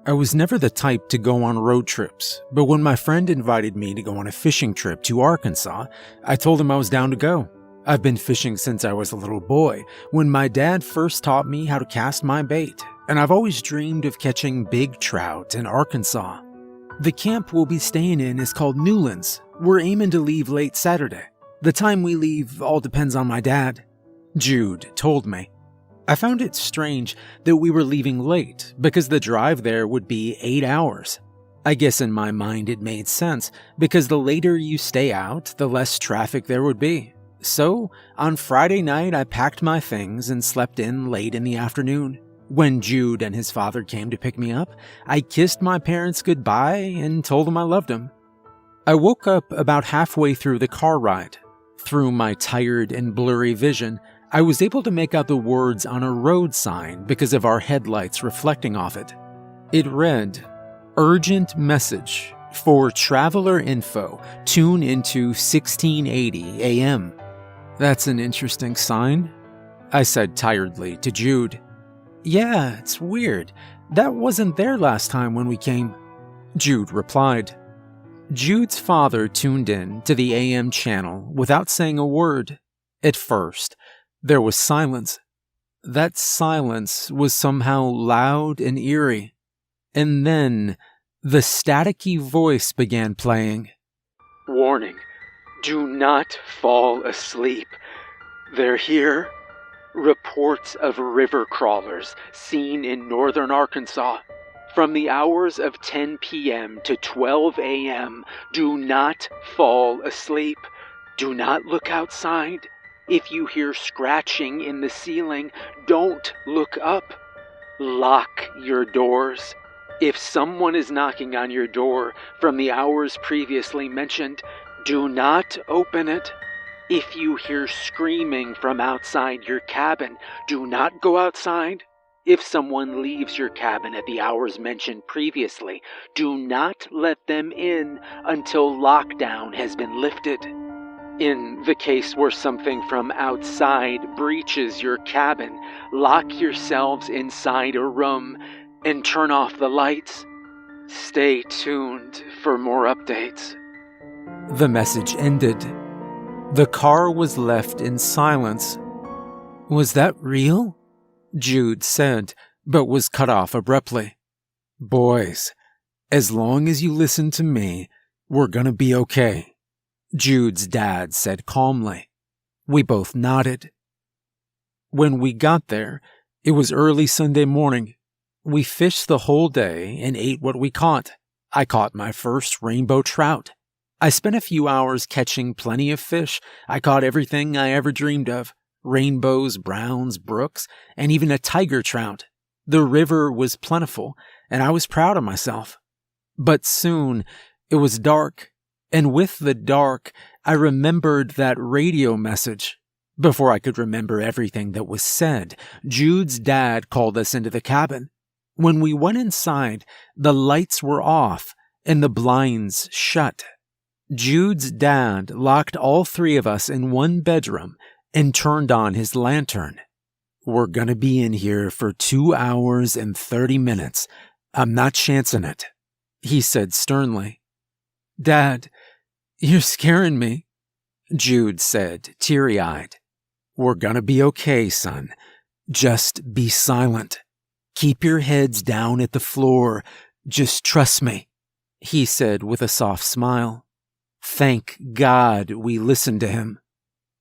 I was never the type to go on road trips, but when my friend invited me to go on a fishing trip to Arkansas, I told him I was down to go. I've been fishing since I was a little boy, when my dad first taught me how to cast my bait, and I've always dreamed of catching big trout in Arkansas. The camp we'll be staying in is called Newlands. We're aiming to leave late Saturday. The time we leave all depends on my dad, Jude told me. I found it strange that we were leaving late because the drive there would be 8 hours. I guess in my mind it made sense because the later you stay out, the less traffic there would be. So, on Friday night I packed my things and slept in late in the afternoon. When Jude and his father came to pick me up, I kissed my parents goodbye and told them I loved them. I woke up about halfway through the car ride. Through my tired and blurry vision, I was able to make out the words on a road sign because of our headlights reflecting off it. It read, "Urgent message. For traveler info, tune into 1680 AM. That's an interesting sign, I said tiredly to Jude. Yeah, it's weird. That wasn't there last time when we came, Jude replied. Jude's father tuned in to the AM channel without saying a word. At first, there was silence. That silence was somehow loud and eerie. And then, the staticky voice began playing. Warning, do not fall asleep. They're here. Reports of river crawlers seen in northern Arkansas. From the hours of 10 p.m. to 12 a.m., do not fall asleep. Do not look outside. If you hear scratching in the ceiling, don't look up. Lock your doors. If someone is knocking on your door from the hours previously mentioned, do not open it. If you hear screaming from outside your cabin, do not go outside. If someone leaves your cabin at the hours mentioned previously, do not let them in until lockdown has been lifted. In the case where something from outside breaches your cabin, lock yourselves inside a room and turn off the lights. Stay tuned for more updates. The message ended. The car was left in silence. Was that real? Jude said, but was cut off abruptly. Boys, as long as you listen to me, we're gonna be okay, Jude's dad said calmly. We both nodded. When we got there, it was early Sunday morning. We fished the whole day and ate what we caught. I caught my first rainbow trout. I spent a few hours catching plenty of fish. I caught everything I ever dreamed of. Rainbows, browns, brooks, and even a tiger trout. The river was plentiful, and I was proud of myself. But soon, it was dark, and with the dark, I remembered that radio message. Before I could remember everything that was said, Jude's dad called us into the cabin. When we went inside, the lights were off and the blinds shut. Jude's dad locked all three of us in one bedroom and turned on his lantern. We're gonna be in here for 2 hours and 30 minutes. I'm not chancing it, he said sternly. Dad, you're scaring me, Jude said, teary-eyed. We're gonna be okay, son. Just be silent. Keep your heads down at the floor. Just trust me, he said with a soft smile. Thank God we listened to him.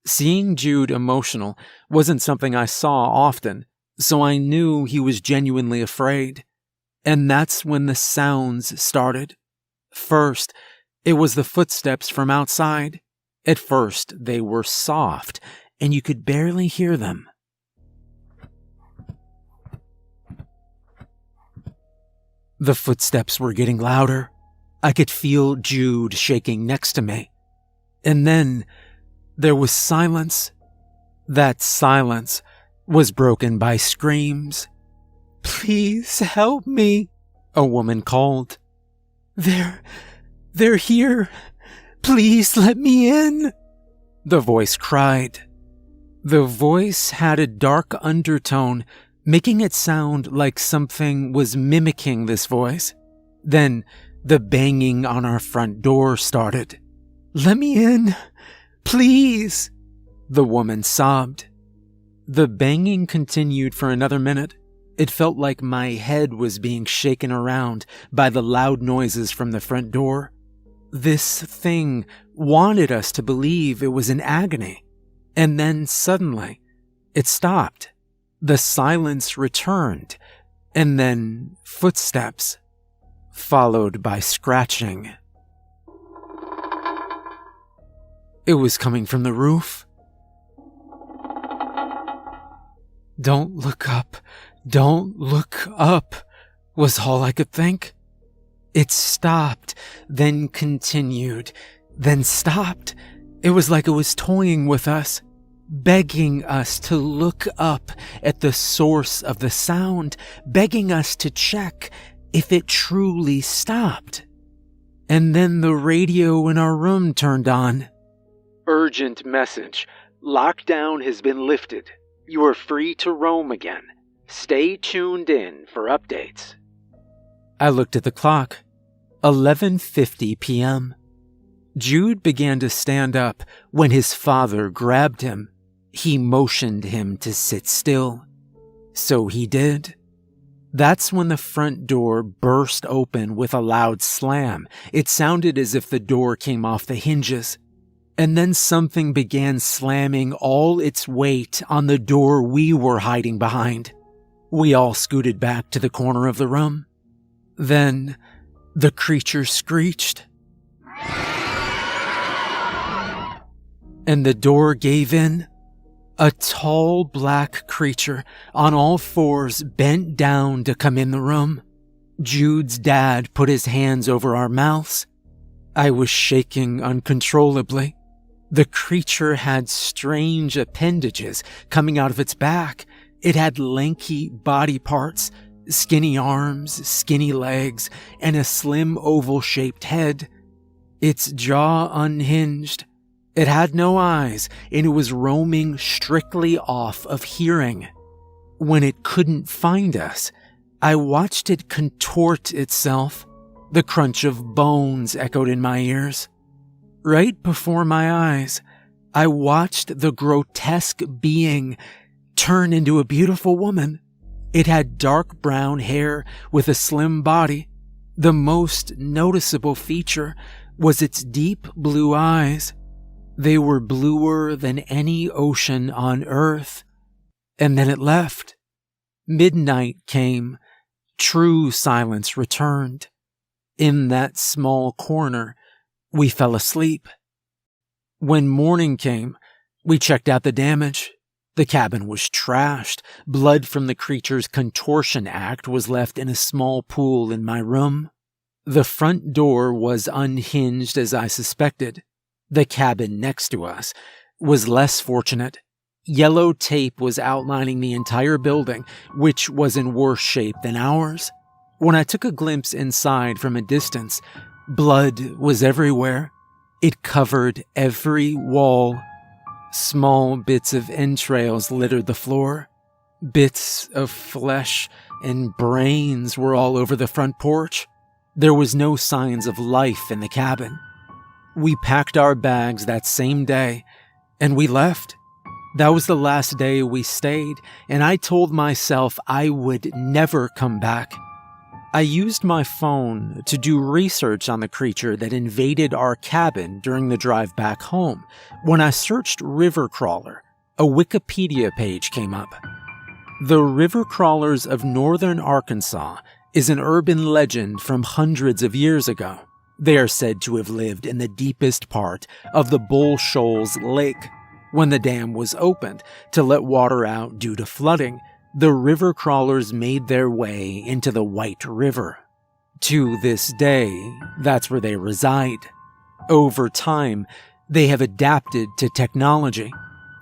Seeing Jude emotional wasn't something I saw often, so I knew he was genuinely afraid. And that's when the sounds started. First, it was the footsteps from outside. At first, they were soft, and you could barely hear them. The footsteps were getting louder. I could feel Jude shaking next to me. And then there was silence. That silence was broken by screams. Please help me, a woman called. They're here. Please let me in, the voice cried. The voice had a dark undertone, making it sound like something was mimicking this voice. Then the banging on our front door started. "Let me in, please," the woman sobbed. The banging continued for another minute. It felt like my head was being shaken around by the loud noises from the front door. This thing wanted us to believe it was in agony. And then suddenly, it stopped. The silence returned, and then footsteps, followed by scratching. It was coming from the roof. "Don't look up, don't look up," was all I could think. It stopped, then continued, then stopped. It was like it was toying with us, begging us to look up at the source of the sound, begging us to check if it truly stopped. And then the radio in our room turned on. "Urgent message. Lockdown has been lifted. You are free to roam again. Stay tuned in for updates." I looked at the clock. 11:50 p.m. Jude began to stand up when his father grabbed him. He motioned him to sit still. So he did. That's when the front door burst open with a loud slam. It sounded as if the door came off the hinges. And then something began slamming all its weight on the door we were hiding behind. We all scooted back to the corner of the room. Then the creature screeched. And the door gave in. A tall black creature on all fours bent down to come in the room. Jude's dad put his hands over our mouths. I was shaking uncontrollably. The creature had strange appendages coming out of its back. It had lanky body parts, skinny arms, skinny legs, and a slim oval-shaped head. Its jaw unhinged. It had no eyes, and it was roaming strictly off of hearing. When it couldn't find us, I watched it contort itself. The crunch of bones echoed in my ears. Right before my eyes, I watched the grotesque being turn into a beautiful woman. It had dark brown hair with a slim body. The most noticeable feature was its deep blue eyes. They were bluer than any ocean on Earth. And then it left. Midnight came. True silence returned. In that small corner, we fell asleep. When morning came, we checked out the damage. The cabin was trashed. Blood from the creature's contortion act was left in a small pool in my room. The front door was unhinged as I suspected. The cabin next to us was less fortunate. Yellow tape was outlining the entire building, which was in worse shape than ours. When I took a glimpse inside from a distance, blood was everywhere. It covered every wall. Small bits of entrails littered the floor. Bits of flesh and brains were all over the front porch. There was no signs of life in the cabin. We packed our bags that same day, and we left. That was the last day we stayed, and I told myself I would never come back. I used my phone to do research on the creature that invaded our cabin during the drive back home. When I searched river crawler, a Wikipedia page came up. The river crawlers of northern Arkansas is an urban legend from hundreds of years ago. They are said to have lived in the deepest part of the Bull Shoals Lake. When the dam was opened to let water out due to flooding, the river crawlers made their way into the White River. To this day, that's where they reside. Over time, they have adapted to technology.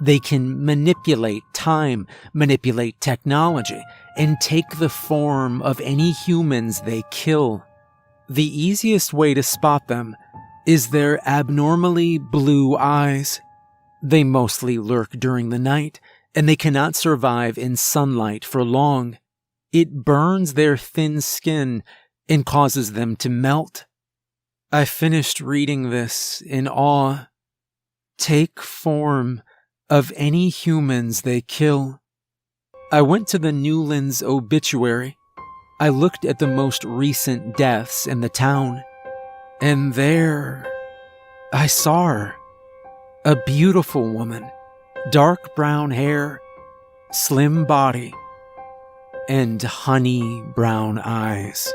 They can manipulate time, manipulate technology, and take the form of any humans they kill. The easiest way to spot them is their abnormally blue eyes. They mostly lurk during the night and they cannot survive in sunlight for long. It burns their thin skin and causes them to melt. I finished reading this in awe. Take form of any humans they kill. I went to the Newlands obituary. I looked at the most recent deaths in the town. And there, I saw her. A beautiful woman, dark brown hair, slim body, and honey brown eyes.